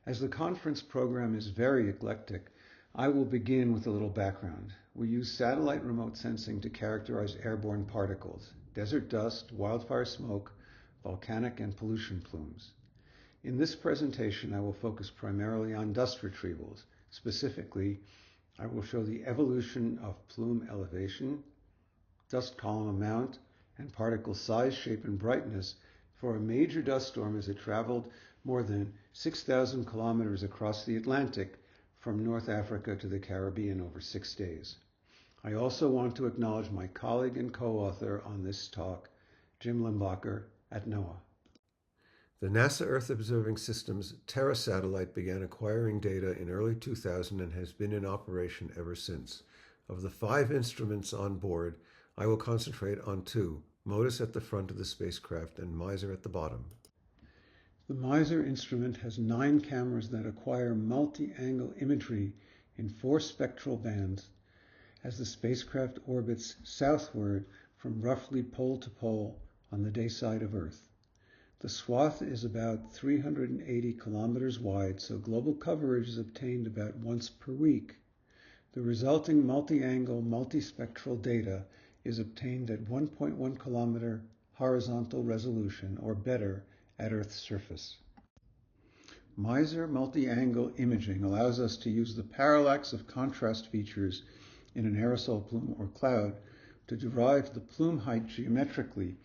As the conference program is very eclectic, I will begin with a little background. We use satellite remote sensing to characterize airborne particles, desert dust, wildfire smoke, volcanic and pollution plumes. In this presentation, I will focus primarily on dust retrievals. Specifically, I will show the evolution of plume elevation, dust column amount, and particle size, shape, and brightness for a major dust storm as it traveled more than 6,000 kilometers across the Atlantic from North Africa to the Caribbean over 6 days. I also want to acknowledge my colleague and co-author on this talk, Jim Limbacher at NOAA. The NASA Earth Observing System's Terra satellite began acquiring data in early 2000 and has been in operation ever since. Of the 5 instruments on board, I will concentrate on 2, MODIS at the front of the spacecraft and MISR at the bottom. The MISR instrument has 9 cameras that acquire multi-angle imagery in 4 spectral bands as the spacecraft orbits southward from roughly pole to pole on the day side of Earth. The swath is about 380 kilometers wide, so global coverage is obtained about once per week. The resulting multi-angle, multispectral data is obtained at 1.1 kilometer horizontal resolution, or better, at Earth's surface. MISR multi-angle imaging allows us to use the parallax of contrast features in an aerosol plume or cloud to derive the plume height geometrically,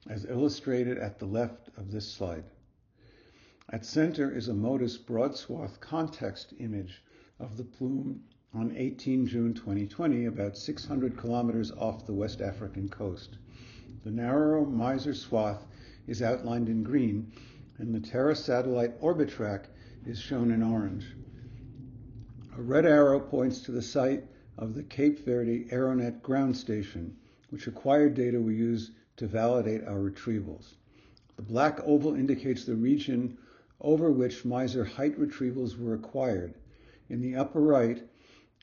as illustrated at the left of this slide. At center is a MODIS broad swath context image of the plume on 18 June 2020, about 600 kilometers off the West African coast. The narrow MISR swath is outlined in green, and the Terra satellite orbit track is shown in orange. A red arrow points to the site of the Cape Verde Aeronet ground station, which acquired data we use to validate our retrievals. The black oval indicates the region over which MISR height retrievals were acquired. In the upper right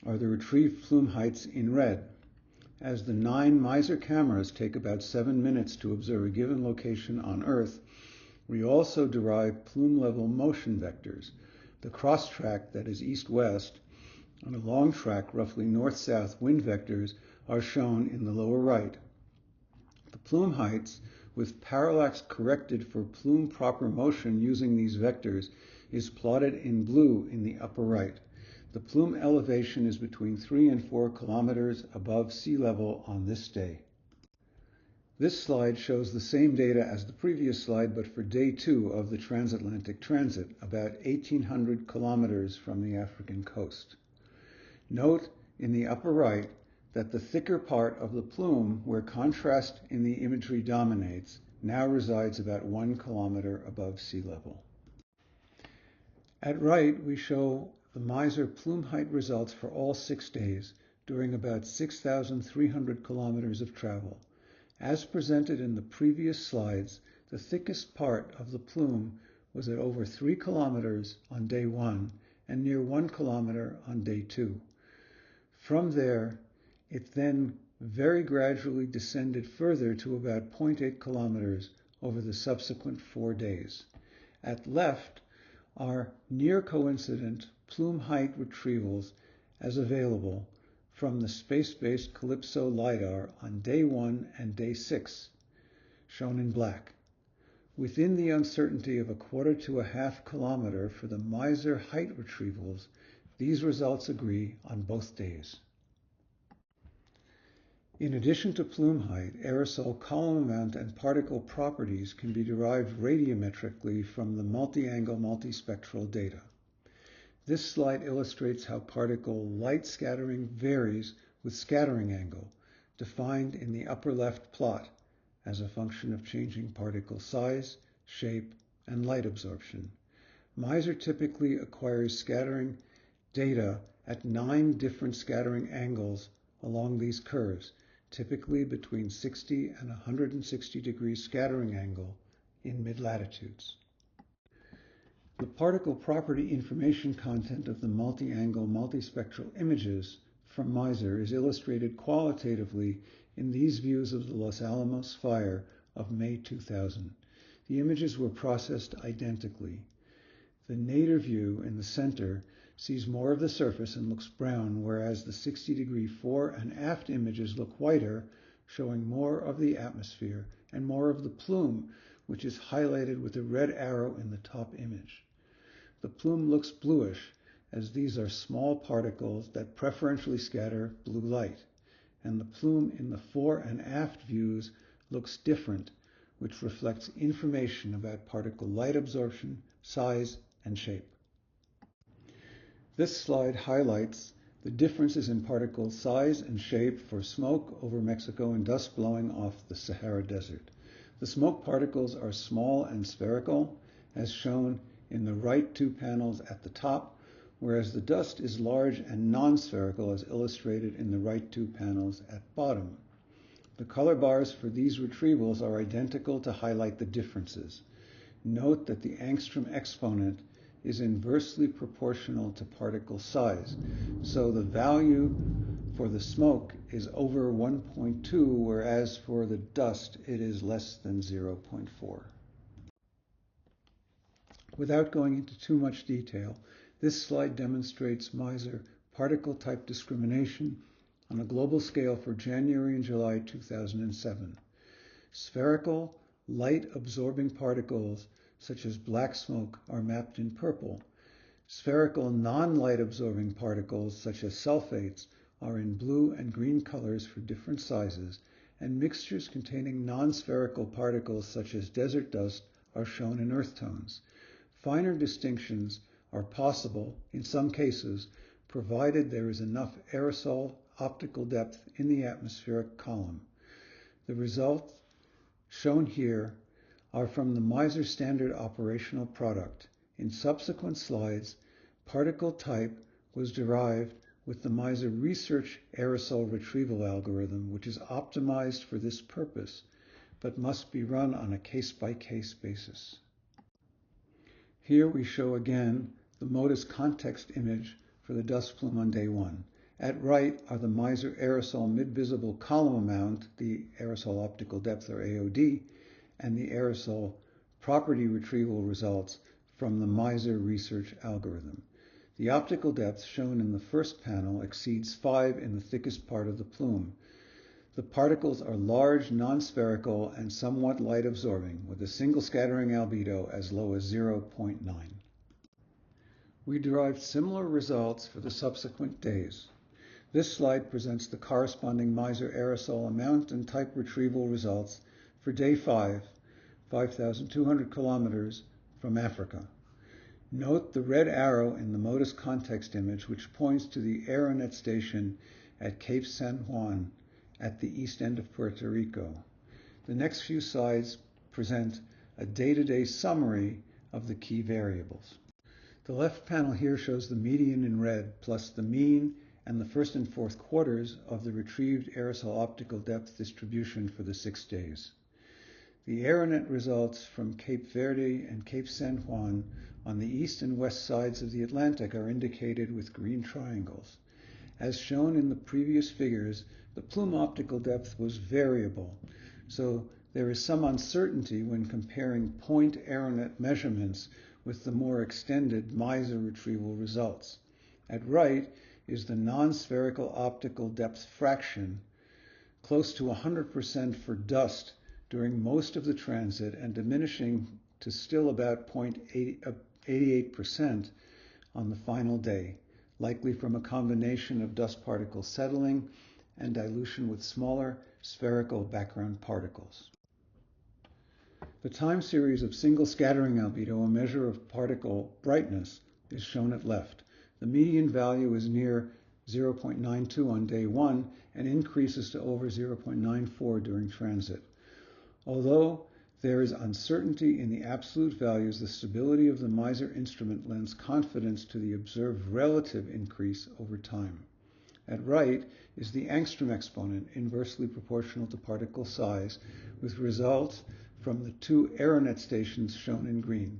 are the retrieved plume heights in red. As the 9 MISR cameras take about 7 minutes to observe a given location on Earth, we also derive plume-level motion vectors. The cross-track, that is east-west, and a long track, roughly north-south wind vectors are shown in the lower right. The plume heights, with parallax corrected for plume proper motion using these vectors, is plotted in blue in the upper right. The plume elevation is between 3 and 4 kilometers above sea level on this day. This slide shows the same data as the previous slide, but for day 2 of the transatlantic transit, about 1,800 kilometers from the African coast. Note in the upper right that the thicker part of the plume, where contrast in the imagery dominates, now resides about 1 kilometer above sea level. At right, we show the MISR plume height results for all 6 days during about 6,300 kilometers of travel. As presented in the previous slides, the thickest part of the plume was at over 3 kilometers on day 1 and near 1 kilometer on day 2. From there, it then very gradually descended further to about 0.8 kilometers over the subsequent 4 days. At left are near coincident plume height retrievals as available from the space-based Calypso LiDAR on day 1 and day 6, shown in black. Within the uncertainty of 1/4 to 1/2 kilometer for the MISR height retrievals, these results agree on both days. In addition to plume height, aerosol column amount and particle properties can be derived radiometrically from the multi-angle, multispectral data. This slide illustrates how particle light scattering varies with scattering angle, defined in the upper left plot as a function of changing particle size, shape, and light absorption. MISR typically acquires scattering data at 9 different scattering angles along these curves, typically between 60 and 160 degrees scattering angle in mid-latitudes. The particle property information content of the multi-angle, multispectral images from MISR is illustrated qualitatively in these views of the Los Alamos fire of May 2000. The images were processed identically. The nadir view in the center sees more of the surface and looks brown, whereas the 60-degree fore and aft images look whiter, showing more of the atmosphere and more of the plume, which is highlighted with a red arrow in the top image. The plume looks bluish, as these are small particles that preferentially scatter blue light, and the plume in the fore and aft views looks different, which reflects information about particle light absorption, size, and shape. This slide highlights the differences in particle size and shape for smoke over Mexico and dust blowing off the Sahara Desert. The smoke particles are small and spherical, as shown in the right two panels at the top, whereas the dust is large and non-spherical, as illustrated in the right two panels at bottom. The color bars for these retrievals are identical to highlight the differences. Note that the angstrom exponent is inversely proportional to particle size, so the value for the smoke is over 1.2, whereas for the dust it is less than 0.4. Without going into too much detail, this slide demonstrates MISR particle type discrimination on a global scale for January and July 2007. Spherical, light-absorbing particles, such as black smoke, are mapped in purple. Spherical, non-light-absorbing particles, such as sulfates, are in blue and green colors for different sizes, and mixtures containing non-spherical particles, such as desert dust, are shown in earth tones. Finer distinctions are possible, in some cases, provided there is enough aerosol optical depth in the atmospheric column. The results shown here are from the MISR standard operational product. In subsequent slides, particle type was derived with the MISR research aerosol retrieval algorithm, which is optimized for this purpose, but must be run on a case-by-case basis. Here we show again the MODIS context image for the dust plume on day 1. At right are the MISR aerosol mid-visible column amount, the aerosol optical depth, or AOD, and the aerosol property retrieval results from the MISR research algorithm. The optical depth shown in the first panel exceeds 5 in the thickest part of the plume. The particles are large, non-spherical, and somewhat light-absorbing, with a single scattering albedo as low as 0.9. We derived similar results for the subsequent days. This slide presents the corresponding MISR aerosol amount and type retrieval results for day 5, 5,200 kilometers from Africa. Note the red arrow in the MODIS context image, which points to the Aeronet station at Cape San Juan at the east end of Puerto Rico. The next few slides present a day-to-day summary of the key variables. The left panel here shows the median in red plus the mean and the first and fourth quarters of the retrieved aerosol optical depth distribution for the 6 days. The Aeronet results from Cape Verde and Cape San Juan on the east and west sides of the Atlantic are indicated with green triangles. As shown in the previous figures, the plume optical depth was variable, so there is some uncertainty when comparing point Aeronet measurements with the more extended MISR retrieval results. At right is the non-spherical optical depth fraction, close to 100% for dust during most of the transit and diminishing to still about 0.88% on the final day, likely from a combination of dust particles settling and dilution with smaller spherical background particles. The time series of single scattering albedo, a measure of particle brightness, is shown at left. The median value is near 0.92 on day 1 and increases to over 0.94 during transit. Although there is uncertainty in the absolute values, the stability of the MISR instrument lends confidence to the observed relative increase over time. At right is the angstrom exponent, inversely proportional to particle size, with results from the 2 Aeronet stations shown in green.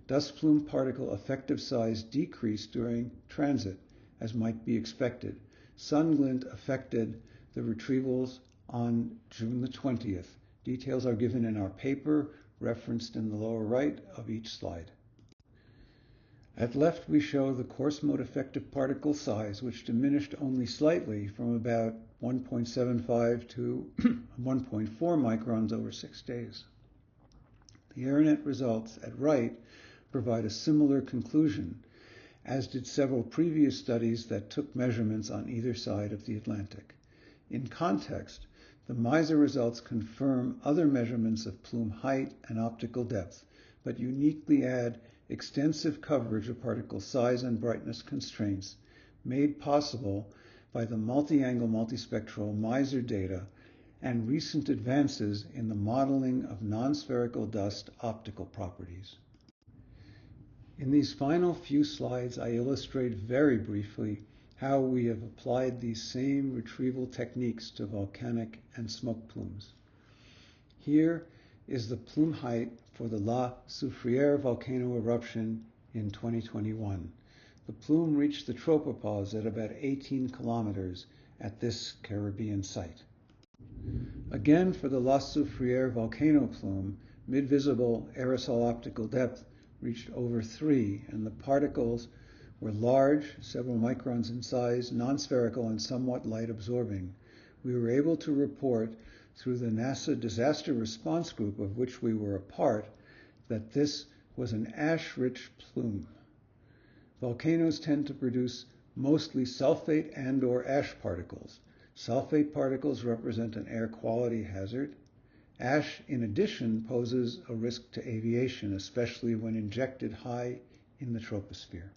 Dust plume particle effective size decreased during transit, as might be expected. Sun glint affected the retrievals on June the 20th. Details are given in our paper, referenced in the lower right of each slide. At left, we show the coarse mode effective particle size, which diminished only slightly from about 1.75 to 1.4 microns over 6 days. The AirNet results at right provide a similar conclusion, as did several previous studies that took measurements on either side of the Atlantic. In context, the MISR results confirm other measurements of plume height and optical depth, but uniquely add extensive coverage of particle size and brightness constraints made possible by the multi-angle multispectral MISR data and recent advances in the modeling of non-spherical dust optical properties. In these final few slides, I illustrate very briefly how we have applied these same retrieval techniques to volcanic and smoke plumes. Here is the plume height for the La Soufriere volcano eruption in 2021. The plume reached the tropopause at about 18 kilometers at this Caribbean site. Again, for the La Soufriere volcano plume, mid-visible aerosol optical depth reached over 3, and the particles were large, several microns in size, non-spherical, and somewhat light-absorbing. We were able to report through the NASA Disaster Response Group, of which we were a part, that this was an ash-rich plume. Volcanoes tend to produce mostly sulfate and/or ash particles. Sulfate particles represent an air quality hazard. Ash, in addition, poses a risk to aviation, especially when injected high in the troposphere.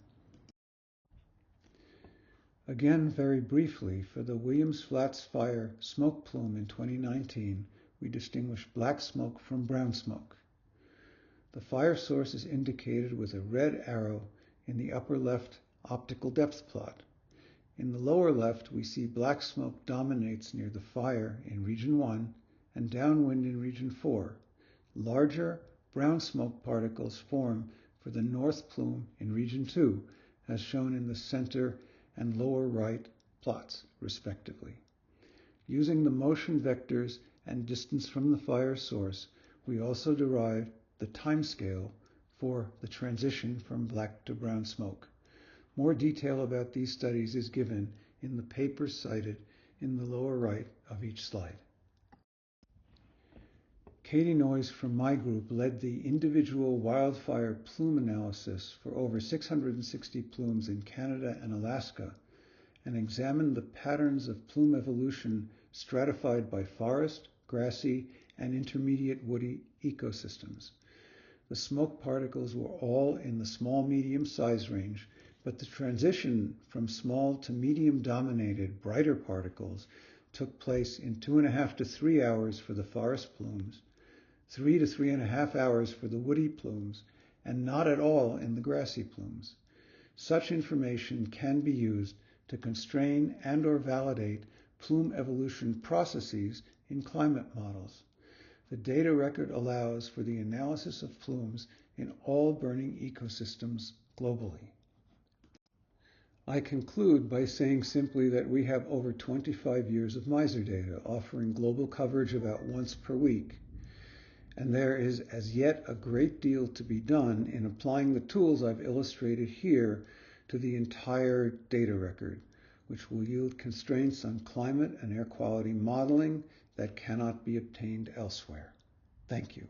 Again, very briefly, for the Williams Flats Fire smoke plume in 2019, we distinguished black smoke from brown smoke. The fire source is indicated with a red arrow in the upper left optical depth plot. In the lower left, we see black smoke dominates near the fire in region 1 and downwind in region 4. Larger brown smoke particles form for the north plume in region 2, as shown in the center and lower right plots, respectively. Using the motion vectors and distance from the fire source, we also derived the timescale for the transition from black to brown smoke. More detail about these studies is given in the papers cited in the lower right of each slide. Katie Noyes from my group led the individual wildfire plume analysis for over 660 plumes in Canada and Alaska and examined the patterns of plume evolution stratified by forest, grassy, and intermediate woody ecosystems. The smoke particles were all in the small-medium size range, but the transition from small to medium-dominated, brighter particles took place in 2.5 to 3 hours for the forest plumes, 3 to 3.5 hours for the woody plumes, and not at all in the grassy plumes. Such information can be used to constrain and/or validate plume evolution processes in climate models. The data record allows for the analysis of plumes in all burning ecosystems globally. I conclude by saying simply that we have over 25 years of MISR data offering global coverage about once per week. And there is as yet a great deal to be done in applying the tools I've illustrated here to the entire data record, which will yield constraints on climate and air quality modeling that cannot be obtained elsewhere. Thank you.